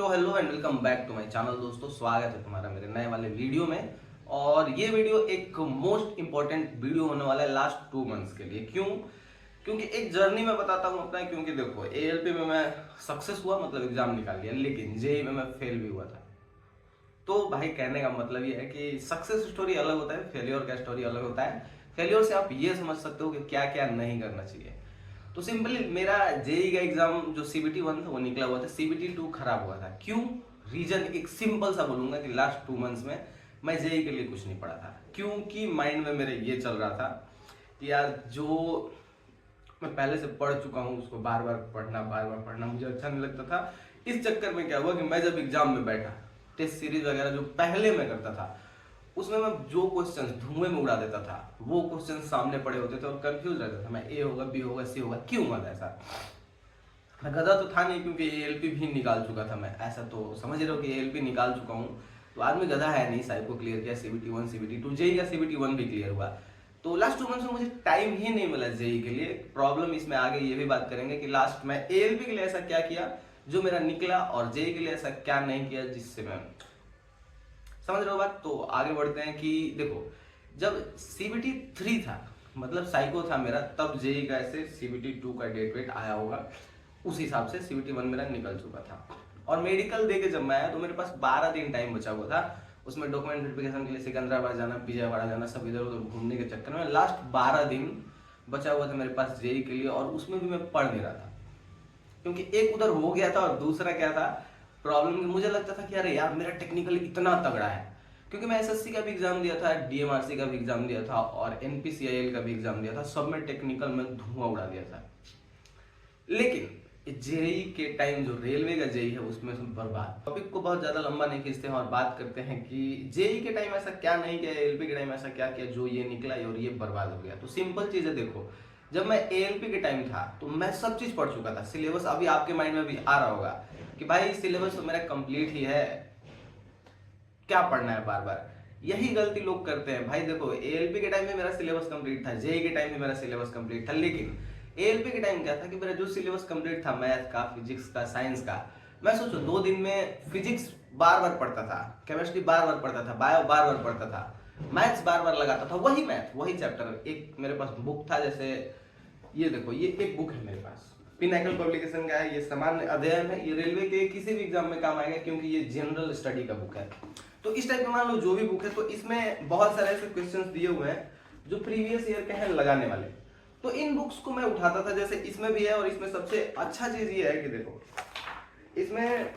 तो hello and welcome back to my channel दोस्तों, स्वागत है तुम्हारा मेरे नए वाले वीडियो में। और ये वीडियो एक मोस्ट इंपॉर्टेंट वीडियो होने वाला है लास्ट 2 मंथ्स के लिए। क्यों? क्योंकि एक जर्नी में बताता हूँ अपना। क्योंकि देखो, एएलपी में मैं सक्सेस हुआ, मतलब एग्जाम निकाल लिया, लेकिन जेई में मैं फेल भी हुआ था। तो भाई कहने का मतलब ये है कि सक्सेस स्टोरी अलग होता है, फेलियर का स्टोरी अलग होता है। फेलियर से आप ये समझ सकते हो कि क्या क्या नहीं करना चाहिए। तो सिंपली मेरा जेई का एग्जाम जो सीबीटी 1 था वो निकला हुआ था, सीबीटी 2 खराब हुआ था। क्यों? रीजन एक सिंपल सा बोलूंगा कि लास्ट 2 मंथ्स में मैं जेई के लिए कुछ नहीं पढ़ा था। क्योंकि माइंड में मेरे ये चल रहा था कि यार जो मैं पहले से पढ़ चुका हूँ उसको बार बार पढ़ना मुझे अच्छा नहीं लगता था। इस चक्कर में क्या हुआ कि मैं जब एग्जाम में बैठा, टेस्ट सीरीज वगैरह जो पहले मैं करता था उसमें मैं जो क्वेश्चन धुएं में उड़ा देता था वो क्वेश्चन सामने पड़े होते थे और कंफ्यूज रहता था मैं, ए होगा, बी होगा, सी होगा। क्यों हुआ था ऐसा? मैं गधा तो था नहीं, क्योंकि एएलपी भी निकाल चुका था मैं। ऐसा तो समझ रहे हो कि एएलपी निकाल चुका हूँ, तो आदमी गधा है नहीं। साइको क्लियर किया, सीबीटी 1 सीबीटी 2, जेई का सीबीटी 1 भी क्लियर हुआ। तो लास्ट 2 मंथ्स में मुझे टाइम ही नहीं मिला जेई के लिए। प्रॉब्लम इसमें आगे ये भी बात करेंगे कि लास्ट में एएलपी के लिए ऐसा क्या किया जो मेरा निकला, और जेई के लिए ऐसा क्या नहीं किया जिससे मैं, समझ रहे हो बात? तो आगे बढ़ते हैं कि देखो, जब सीबीटी 3 था, मतलब साइको था मेरा, तब जेई का ऐसे सीबीटी 2 का डेट वेट आया होगा, उस हिसाब से सीबीटी 1 मेरा निकल चुका था। और मेडिकल दे के जब मैं आया तो मेरे पास 12 दिन टाइम बचा हुआ था। उसमें डॉक्यूमेंट वेरिफिकेशन के लिए सिकंदराबाद जाना, विजयवाड़ा जाना, सब इधर उधर घूमने के चक्कर में लास्ट 12 दिन बचा हुआ था मेरे पास जेई के लिए। और उसमें भी मैं पढ़ नहीं रहा था, क्योंकि एक उधर हो गया था और दूसरा क्या था प्रॉब्लम, मुझे लगता था कि अरे यार मेरा टेक्निकल इतना तगड़ा है। क्योंकि मैं एसएससी का भी एग्जाम दिया था, डीएमआरसी का भी एग्जाम दिया था और एनपीसीआईएल का भी एग्जाम दिया था, सब में टेक्निकल में धुआं उड़ा दिया था। लेकिन जेई के टाइम जो रेलवे का जेई है उसमें सब बर्बाद। टॉपिक को बहुत ज्यादा लंबा नहीं खींचते हैं और बात करते हैं कि जेई के टाइम ऐसा क्या नहीं किया, एएलपी के टाइम ऐसा क्या किया जो ये निकला और ये बर्बाद हो गया। तो सिंपल चीज है, देखो, जब मैं एएलपी के टाइम था तो मैं सब चीज पढ़ चुका था। सिलेबस अभी आपके माइंड में भी आ रहा होगा कि भाई सिलेबस तो मेरा कंप्लीट ही है, क्या पढ़ना है बार बार। यही गलती लोग करते हैं। भाई देखो, एएलपी के टाइम में मेरा सिलेबस कंप्लीट था, जेई के टाइम में मेरा सिलेबस कंप्लीट था, लेकिन एएलपी के टाइम क्या था कि मेरा जो सिलेबस कंप्लीट था, मैथ का, फिजिक्स का, साइंस का, मैं सोचो 2 दिन में फिजिक्स बार बार पढ़ता था, केमिस्ट्री बार बार पढ़ता था, बायो बार बार पढ़ता था, मैथ्स बार बार लगाता था, वही मैथ वही चैप्टर। एक मेरे पास बुक था, जैसे ये देखो, ये एक बुक है मेरे पास, पिनाकल पब्लिकेशन का है, ये सामान्य अध्ययन है, ये रेलवे के किसी भी एग्जाम में काम आएगा क्योंकि ये जनरल स्टडी का बुक है। तो इस टाइप का मान लो जो भी बुक है, तो इसमें बहुत सारे ऐसे क्वेश्चंस दिए हुए हैं जो प्रीवियस ईयर के हैं लगाने वाले। तो इन बुक्स को मैं उठाता था, जैसे इसमें भी है। और इसमें सबसे अच्छा चीज ये है कि देखो, इसमें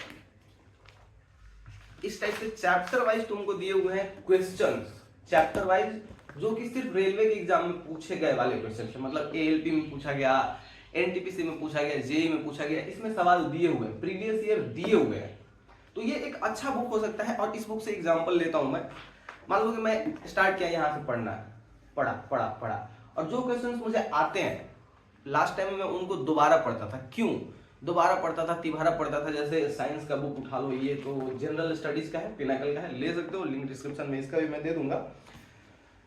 इस टाइप से चैप्टर वाइज तुमको दिए हुए हैं क्वेश्चंस, चैप्टर वाइज, जो कि सिर्फ रेलवे के एग्जाम में पूछे गए वाले क्वेश्चन है। मतलब एएलपी में पूछा गया, एनटीपीसी में पूछा गया, जेई में पूछा गया, इसमें सवाल दिए हुए हैं, प्रीवियस ईयर दिए हुए हैं। तो ये एक अच्छा बुक हो सकता है। और इस बुक से एग्जांपल लेता हूं मैं। मान लो कि मैं स्टार्ट किया यहाँ से पढ़ना, पढ़ा पढ़ा पढ़ा, और जो क्वेश्चंस मुझे आते हैं लास्ट टाइम में मैं उनको दोबारा पढ़ता था। क्यों दोबारा पढ़ता था, तिबारा पढ़ता था? जैसे साइंस का बुक उठा लो, ये तो जनरल स्टडीज का है, पिनाकल का है, ले सकते हो, लिंक डिस्क्रिप्शन में इसका भी मैं दे दूंगा।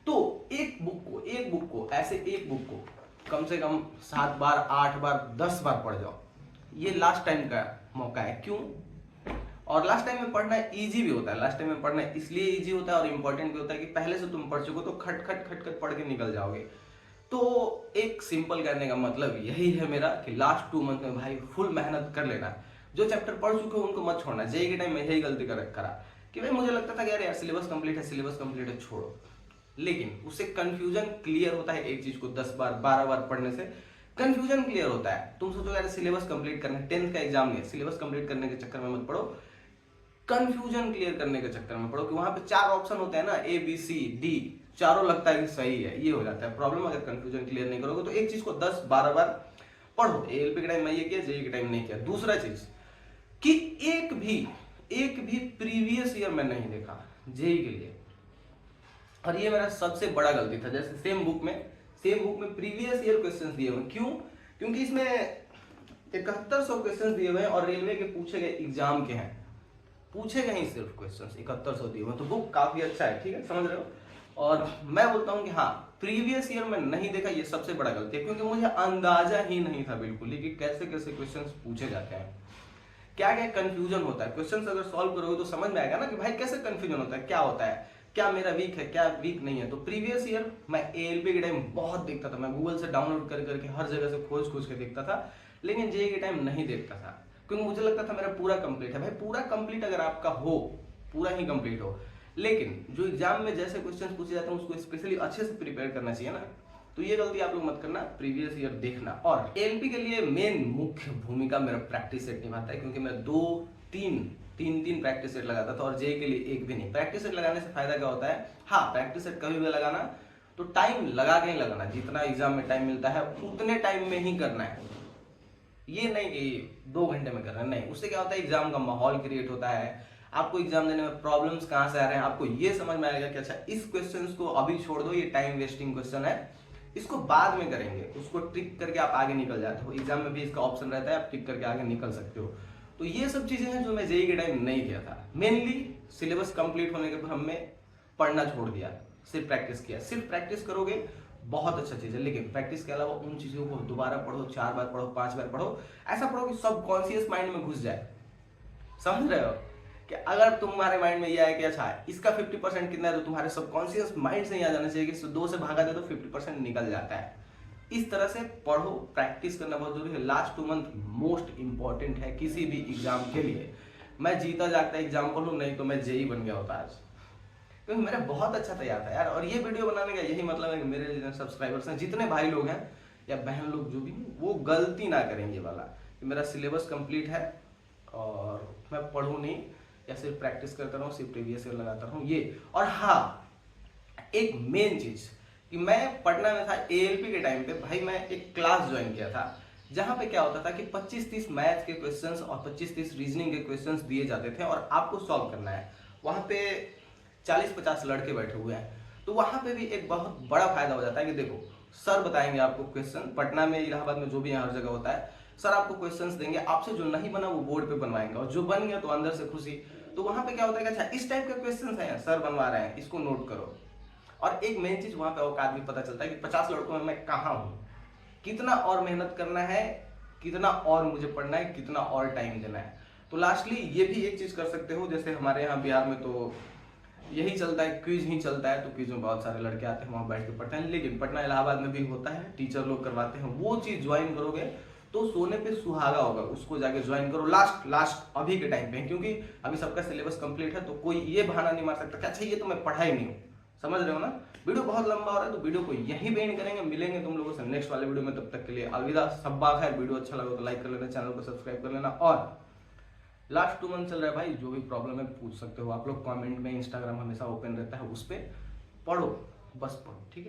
तो एक बुक को ऐसे एक बुक को कम से कम 7 बार, 8 बार, 10 बार पढ़ जाओ। ये लास्ट टाइम का मौका है। क्यों? और लास्ट टाइम में पढ़ना इजी भी होता है। लास्ट टाइम में पढ़ना इसलिए इजी होता है और इंपॉर्टेंट भी होता है कि पहले से तुम पढ़ चुको, तो खट खट खट खट पढ़ के निकल जाओगे। तो एक सिंपल कहने का मतलब यही है मेरा कि लास्ट 2 मंथ में भाई फुल मेहनत कर लेना। जो चैप्टर पढ़ चुके हो उनको मत छोड़ना। जेई के टाइम में यही गलती करा कि भाई मुझे लगता था कि यार सिलेबस कंप्लीट है, सिलेबस कंप्लीट है, छोड़ो। लेकिन उससे कंफ्यूजन क्लियर होता है। एक चीज को 10 बार 12 बार पढ़ने से कंफ्यूजन क्लियर होता है। तुम सोचो यार सिलेबस कंप्लीट करना है, 10th का एग्जाम नहीं है, सिलेबस कंप्लीट करने के चक्कर में मत पढ़ो, कंफ्यूजन क्लियर करने के चक्कर में पढ़ो। कि वहां पे 4 ऑप्शन होते हैं ना, ए बी सी डी, चारों लगता है कि सही है, ये हो जाता है प्रॉब्लम अगर कंफ्यूजन क्लियर नहीं करोगे। तो एक चीज को 10-12 बार पढ़ो। एएलपी के टाइम में ये किया, जेई के टाइम नहीं किया। दूसरा चीज कि एक भी प्रीवियस ईयर में नहीं देखा जेई के लिए, और ये मेरा सबसे बड़ा गलती था। जैसे सेम बुक में प्रीवियस ईयर क्वेश्चंस दिए हुए। क्यों? क्योंकि इसमें 7100 क्वेश्चंस दिए हुए हैं और रेलवे के पूछे गए एग्जाम के हैं, पूछे गए ही सिर्फ क्वेश्चंस 7100 दिए हुए। तो बुक काफी अच्छा है, ठीक है, समझ रहे हो? और मैं बोलता हूँ कि हाँ, प्रीवियस ईयर में नहीं देखा, ये सबसे बड़ा गलती है। क्योंकि मुझे अंदाजा ही नहीं था बिल्कुल ही कि कैसे कैसे क्वेश्चंस पूछे जाते हैं। क्या क्या कंफ्यूजन होता है। क्वेश्चंस अगर सॉल्व करोगे तो समझ में आएगा ना कि भाई कैसे कंफ्यूजन होता है, क्या होता है, क्या मेरा वीक है, क्या वीक नहीं है। तो प्रीवियस ईयर मैं एएलपी के टाइम बहुत देखता था, मैं गूगल से डाउनलोड कर करके हर जगह से खोज खोज के देखता था, लेकिन जेईई के टाइम नहीं देखता था, क्योंकि मुझे लगता था मेरा पूरा कंप्लीट है। भाई पूरा कंप्लीट अगर आपका हो, पूरा ही कंप्लीट हो, लेकिन जो एग्जाम में जैसे क्वेश्चन पूछे जाते हैं उसको स्पेशली अच्छे से प्रिपेयर करना चाहिए ना। तो ये गलती आप लोग मत करना, प्रीवियस ईयर देखना। और एएलपी के लिए मेन मुख्य भूमिका मेरा प्रैक्टिस सेट निभाता है, क्योंकि मैं तीन प्रैक्टिस सेट लगाता था और जेईई के लिए एक भी नहीं। प्रैक्टिस सेट लगाने से फायदा क्या होता है, हाँ प्रैक्टिस सेट कभी भी लगाना तो टाइम लगा के ही लगाना, जितना एग्जाम में टाइम मिलता है उतने टाइम में ही करना है। ये नहीं कि 2 घंटे में करना, नहीं। उससे क्या होता है, एग्जाम का माहौल क्रिएट होता है, आपको एग्जाम देने में प्रॉब्लम्स कहाँ से आ रहे हैं आपको ये समझ में आएगा कि अच्छा इस क्वेश्चन को अभी छोड़ दो, ये टाइम वेस्टिंग क्वेश्चन है, इसको बाद में करेंगे। उसको ट्रिक करके आप आगे निकल जाते हो। एग्जाम में भी इसका ऑप्शन रहता है, आप ट्रिक करके आगे निकल सकते हो। तो ये सब चीजें हैं जो मैं जेईई के टाइम नहीं किया था। मेनली सिलेबस कंप्लीट होने के बाद हमने पढ़ना छोड़ दिया, सिर्फ प्रैक्टिस किया। सिर्फ प्रैक्टिस करोगे बहुत अच्छा चीज है, लेकिन प्रैक्टिस के अलावा उन चीजों को दोबारा पढ़ो, 4 बार पढ़ो, 5 बार पढ़ो, ऐसा पढ़ो कि सबकॉन्शियस माइंड में घुस जाए। समझ रहे हो कि अगर तुम्हारे माइंड में यह है कि अच्छा इसका 50% कितना है, तो तुम्हारे सबकॉन्शियस माइंड से यह जाना चाहिए कि 2 से भागा दे तो 50% निकल जाता है। इस तरह से पढ़ो, प्रैक्टिस करना बहुत जरूरी है। लास्ट 2 मंथ मोस्ट इंपॉर्टेंट है किसी भी एग्जाम के लिए। मैं जीता जागता एग्जाम्पल हूं, नहीं तो मैं जेईई बन गया होता आज, क्योंकि मेरा बहुत अच्छा तैयार था यार। और ये वीडियो बनाने का यही मतलब है कि मेरे जितने सब्सक्राइबर्स हैं, जितने भाई लोग हैं या बहन लोग जो भी, वो गलती ना करें ये वाला कि मेरा सिलेबस कंप्लीट है और मैं पढ़ूँ नहीं या सिर्फ प्रैक्टिस करता रहूँ, सिर्फ प्रीवियस ईयर लगाता रहूँ ये। और हाँ, एक मेन चीज कि मैं पटना में था एएलपी के टाइम पे, भाई मैं एक क्लास ज्वाइन किया था जहां पे क्या होता था कि 25-30 मैथ के क्वेश्चंस और 25-30 रीजनिंग के क्वेश्चंस दिए जाते थे और आपको सॉल्व करना है। वहां पे 40-50 लड़के बैठे हुए हैं, तो वहां पे भी एक बहुत बड़ा फायदा हो जाता है कि देखो सर बताएंगे आपको क्वेश्चन, पटना में, इलाहाबाद में, जो भी हर जगह होता है, सर आपको क्वेश्चंस देंगे, आपसे जो नहीं बना वो बोर्ड पे बनवाएंगे और जो बन गया तो अंदर से खुशी। तो वहां पे क्या होता है कि अच्छा इस टाइप के क्वेश्चंस हैं, सर बनवा रहे हैं, इसको नोट करो। और एक मेन चीज वहां पे औकात भी पता चलता है कि 50 लड़कों में मैं कहाँ हूँ, कितना और मेहनत करना है, कितना और मुझे पढ़ना है, कितना और टाइम देना है। तो लास्टली ये भी एक चीज कर सकते हो, जैसे हमारे यहाँ बिहार में तो यही चलता है, क्विज ही चलता है, तो क्विज में बहुत सारे लड़के आते हैं, वहां बैठ के पढ़ते हैं। लेकिन पटना इलाहाबाद में भी होता है, टीचर लोग करवाते हैं, वो चीज ज्वाइन करोगे तो सोने पे सुहागा होगा, उसको जाके ज्वाइन करो लास्ट अभी के टाइम पे, क्योंकि अभी सबका सिलेबस कंप्लीट है। तो कोई ये बहाना नहीं मार सकता कि अच्छा ये तो मैं पढ़ा ही नहीं हूँ। समझ रहे हो ना। वीडियो बहुत लंबा हो रहा है, तो वीडियो को यहीं पे एंड करेंगे। मिलेंगे तुम लोगों से नेक्स्ट वाले वीडियो में, तब तक के लिए अलविदा, सब्बा खैर। वीडियो अच्छा लगा तो लाइक कर लेना, चैनल को सब्सक्राइब कर लेना। और लास्ट 2 मंथ चल रहा है भाई, जो भी प्रॉब्लम है पूछ सकते हो आप लोग कमेंट में, इंस्टाग्राम हमेशा ओपन रहता है, उस पर पढ़ो, बस पढ़ो, ठीक है।